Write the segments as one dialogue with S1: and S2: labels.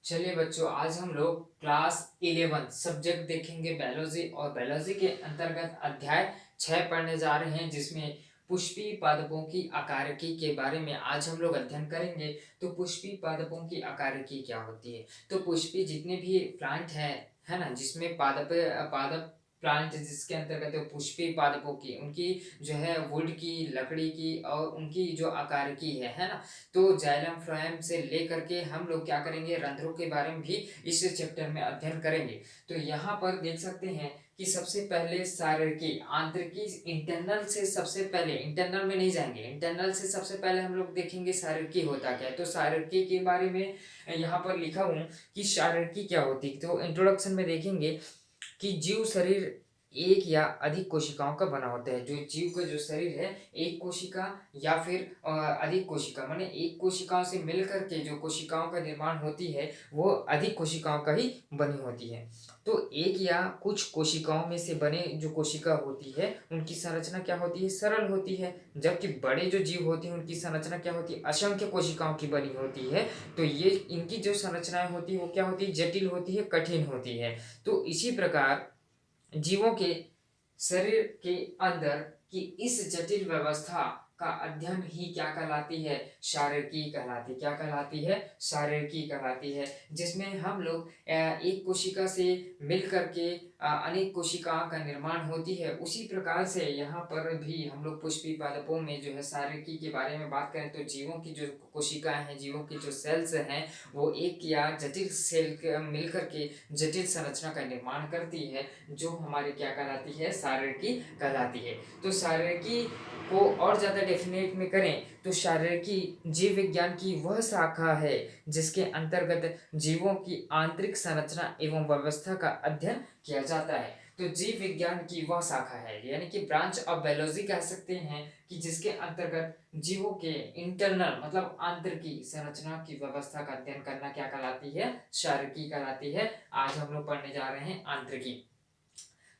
S1: चलिए बच्चों, आज हम लोग क्लास 11 सब्जेक्ट देखेंगे बायोलॉजी। और बायोलॉजी के अंतर्गत अध्याय 6 पढ़ने जा रहे हैं, जिसमें पुष्पीय पादपों की आकारिकी के बारे में आज हम लोग अध्ययन करेंगे। तो पुष्पीय पादपों की आकारिकी क्या होती है? तो पुष्पीय जितने भी प्लांट हैं, है ना, जिसमें पादप पादप प्लांट जिसके अंतर्गत है, पुष्पीय पादपों की उनकी जो है वुड की, लकड़ी की और उनकी जो आकारिकी है ना। तो जाइलम फ्लोएम से लेकर के हम लोग क्या करेंगे, रंध्रों के बारे में भी इस चैप्टर में अध्ययन करेंगे। तो यहाँ पर देख सकते हैं कि सबसे पहले शारीरकी आंतरिकी, इंटरनल से सबसे पहले, इंटरनल में नहीं जाएंगे, इंटरनल से सबसे पहले हम लोग देखेंगे शारीरकी होता क्या है। तो शारीरकी के बारे में यहाँ पर लिखा हूँ कि शारीरकी क्या होती है। तो इंट्रोडक्शन में देखेंगे कि जीव शरीर एक या अधिक कोशिकाओं का बना होता है। जो जीव का जो शरीर है, एक कोशिका या फिर अधिक कोशिका, माने एक कोशिकाओं से मिलकर के जो कोशिकाओं का निर्माण होती है वो अधिक कोशिकाओं का ही बनी होती है। तो एक या कुछ कोशिकाओं में से बने जो कोशिका होती है उनकी संरचना क्या होती है, सरल होती है। जबकि बड़े जो जीव होते हैं उनकी संरचना क्या होती है, असंख्य कोशिकाओं की बनी होती है। तो ये इनकी जो संरचनाएं होती है वो क्या होती है, जटिल होती है, कठिन होती है। तो इसी प्रकार जीवों के शरीर के अंदर की इस जटिल व्यवस्था का अध्ययन ही क्या कहलाती है, शारीरकी कहलाती है। क्या कहलाती है, शारीरकी कहलाती है। जिसमें हम लोग एक कोशिका से मिल करके अनेक कोशिकाओं का निर्माण होती है। उसी प्रकार से यहाँ पर भी हम लोग पुष्पीय पादपों में जो है शारीरकी के बारे में बात करें तो जीवों की जो कोशिकाएं हैं, जीवों की जो सेल्स हैं, वो एक या जटिल सेल मिलकर के जटिल संरचना का निर्माण करती है, जो हमारी क्या कहलाती है, शारीरकी कहलाती है। तो शारीरकी को और ज़्यादा डेफिनेट में करें तो शारीरकी जीव विज्ञान की वह शाखा है जिसके अंतर्गत जीवों की आंतरिक संरचना एवं व्यवस्था का अध्ययन किया जाता है। तो जीव विज्ञान की वह शाखा है, यानी कि ब्रांच ऑफ बायोलॉजी कह सकते हैं, कि जिसके अंतर्गत जीवों के इंटरनल मतलब आंतरिकी संरचना की व्यवस्था का अध्ययन करना क्या कहलाती है, शारीरकी कहलाती है। आज हम लोग पढ़ने जा रहे हैं आंतरिकी।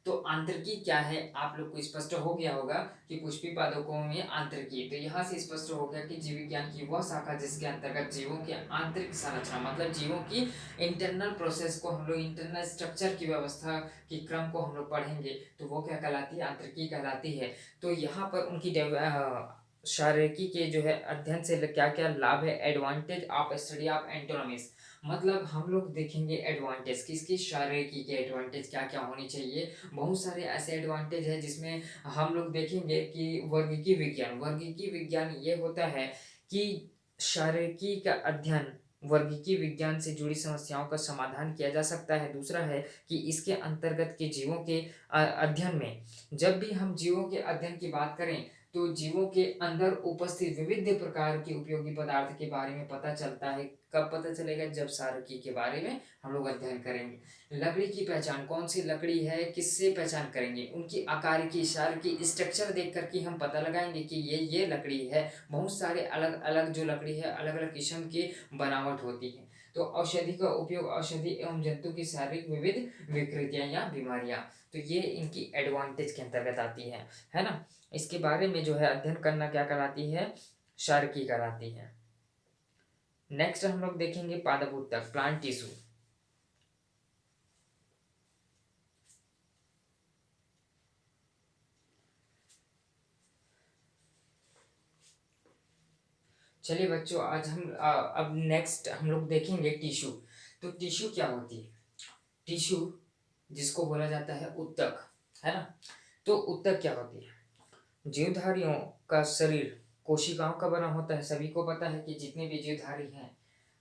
S1: तो आंतरिकी क्या है, आप लोग को स्पष्ट हो गया होगा कि पुष्पीय पादपों में आंतरिकी। तो यहाँ से स्पष्ट हो गया कि जीव विज्ञान की वह शाखा जिसके अंतर्गत जीवों के आंतरिक संरचना मतलब जीवों की इंटरनल प्रोसेस को हम लोग, इंटरनल स्ट्रक्चर की व्यवस्था की क्रम को हम लोग पढ़ेंगे, तो वो क्या कहलाती है, आंतरिकी कहलाती है। तो यहाँ पर उनकी शारीरिकी के जो है अध्ययन से क्या क्या लाभ है, एडवांटेज ऑफ स्टडी ऑफ एंटोनॉमीज। मतलब हम लोग देखेंगे एडवांटेज किसकी, शारीरिकी के एडवांटेज क्या क्या होनी चाहिए। बहुत सारे ऐसे एडवांटेज है जिसमें हम लोग देखेंगे कि वर्गीकी विज्ञान ये होता है कि शारीरिकी का अध्ययन, वर्गीकी विज्ञान से जुड़ी समस्याओं का समाधान किया जा सकता है। दूसरा है कि इसके अंतर्गत के जीवों के अध्ययन में, जब भी हम जीवों के अध्ययन की बात करें तो जीवों के अंदर उपस्थित विविध प्रकार के उपयोगी पदार्थ के बारे में पता चलता है। कब पता चलेगा, जब शारीरकी के बारे में हम लोग अध्ययन करेंगे। लकड़ी की पहचान, कौन सी लकड़ी है किससे पहचान करेंगे, उनकी आकार की, शार की स्ट्रक्चर देख करके हम पता लगाएंगे कि ये लकड़ी है। बहुत सारे अलग अलग जो लकड़ी है, अलग अलग किस्म की बनावट होती है। तो औषधि का उपयोग, औषधि एवं जंतु की शारीरिक विविध विकृतियां या बीमारियां, तो ये इनकी एडवांटेज के अंतर्गत आती है ना। इसके बारे में जो है अध्ययन करना क्या कराती है, शारीरकी कराती है। नेक्स्ट हम लोग देखेंगे पादप ऊतक, प्लांट टिश्यू। चलिए बच्चों, आज हम अब नेक्स्ट हम लोग देखेंगे टिश्यू। तो टिश्यू क्या होती है, टिश्यू जिसको बोला जाता है ऊतक, है ना। तो ऊतक क्या होती है, जीवधारियों का शरीर कोशिकाओं का बना होता है। सभी को पता है कि जितने भी जीवधारी हैं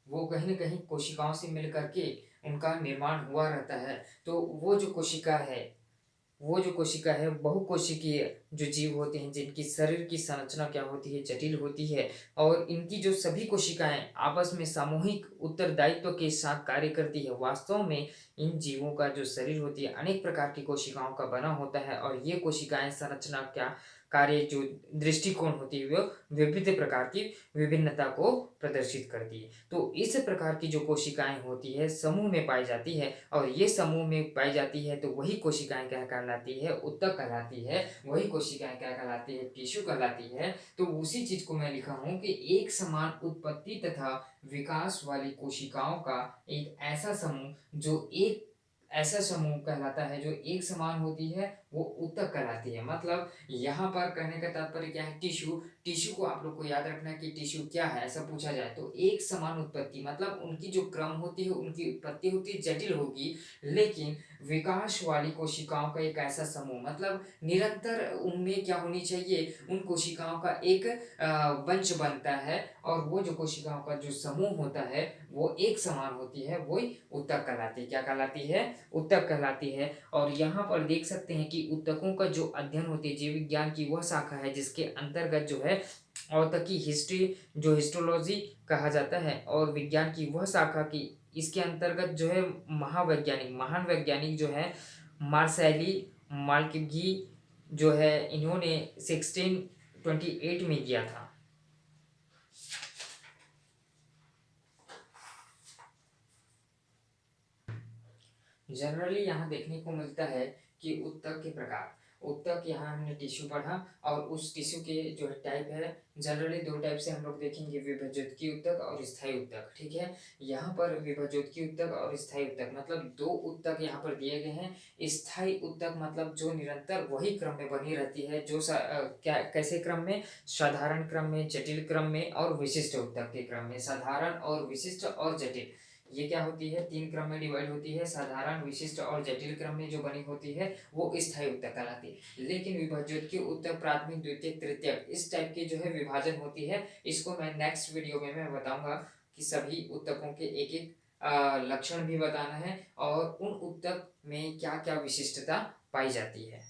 S1: वो कहीं न कहीं कोशिकाओं से मिल करके उनका निर्माण हुआ रहता है। तो वो जो कोशिका है बहुकोशिकीय जो जीव होते हैं, जिनकी शरीर की संरचना क्या होती है, जटिल होती है। और इनकी जो सभी कोशिकाएं आपस में सामूहिक उत्तरदायित्व के साथ कार्य करती है। वास्तव में इन जीवों का जो शरीर होती है अनेक प्रकार की कोशिकाओं का बना होता है, और ये कोशिकाएं संरचना क्या कार्य जो दृष्टिकोण होती है वो विविध प्रकार की विभिन्नता को प्रदर्शित करती है। तो इस प्रकार की जो कोशिकाएं होती है समूह में पाई जाती है, और ये समूह में पाई जाती है तो वही कोशिकाएं क्या कहलाती है, ऊतक कहलाती है। वही कोशिकाएं क्या कहलाती है, टिश्यू कहलाती है। तो उसी चीज को मैं लिखा हूँ कि एक समान उत्पत्ति तथा विकास वाली कोशिकाओं का एक ऐसा समूह जो एक ऐसा समूह कहलाता है जो एक समान होती है, वो ऊतक कहलाती है। मतलब यहाँ पर कहने का तात्पर्य क्या है, टिश्यू टिश्यू को आप लोग को याद रखना है कि टिश्यू क्या है, ऐसा पूछा जाए तो एक समान उत्पत्ति, मतलब उनकी जो क्रम होती है, उनकी उत्पत्ति होती है जटिल होगी, लेकिन विकास वाली कोशिकाओं का एक ऐसा समूह, मतलब निरंतर उनमें क्या होनी चाहिए, उन कोशिकाओं का एक वंश बनता है, और वो जो कोशिकाओं का जो समूह होता है वो एक समान होती है, वही ऊतक कहलाती है। क्या कहलाती है, ऊतक कहलाती है। और यहाँ पर देख सकते हैं कि ऊतकों का जो अध्ययन होती है, जीव विज्ञान की वह शाखा है जिसके अंतर्गत जो है औतकी हिस्ट्री, जो हिस्टोलॉजी कहा जाता है, और विज्ञान की वह शाखा की इसके अंतर्गत जो है महावैज्ञानिक, महान वैज्ञानिक जो है मार्सेली मार्कोगी जो है, इन्होंने 1628 में किया था। जनरली यहाँ देखने को मिलता है कि ऊतक के प्रकार, ऊतक यहाँ हमने टिश्यू पढ़ा, और उस टिश्यू के जो है टाइप है, जनरली दो टाइप से हम लोग देखेंगे, विभज्योतकी ऊतक और स्थायी ऊतक। ठीक है, यहाँ पर विभज्योतकी ऊतक और स्थायी ऊतक मतलब दो ऊतक यहाँ पर दिए गए हैं। स्थायी ऊतक मतलब जो निरंतर वही क्रम में बनी रहती है, जो क्या कैसे क्रम में, साधारण क्रम में, जटिल क्रम में और विशिष्ट ऊतक के क्रम में। साधारण और विशिष्ट और जटिल, ये क्या होती है, तीन क्रम में डिवाइड होती है। साधारण, विशिष्ट और जटिल क्रम में जो बनी होती है वो स्थायी ऊतक कहलाती है। लेकिन विभज्योतकी ऊतक प्राथमिक, द्वितीयक, तृतीयक, इस टाइप की जो है विभाजन होती है। इसको मैं नेक्स्ट वीडियो में मैं बताऊंगा कि सभी ऊतकों के एक एक लक्षण भी बताना है, और उन ऊतक में क्या क्या विशिष्टता पाई जाती है।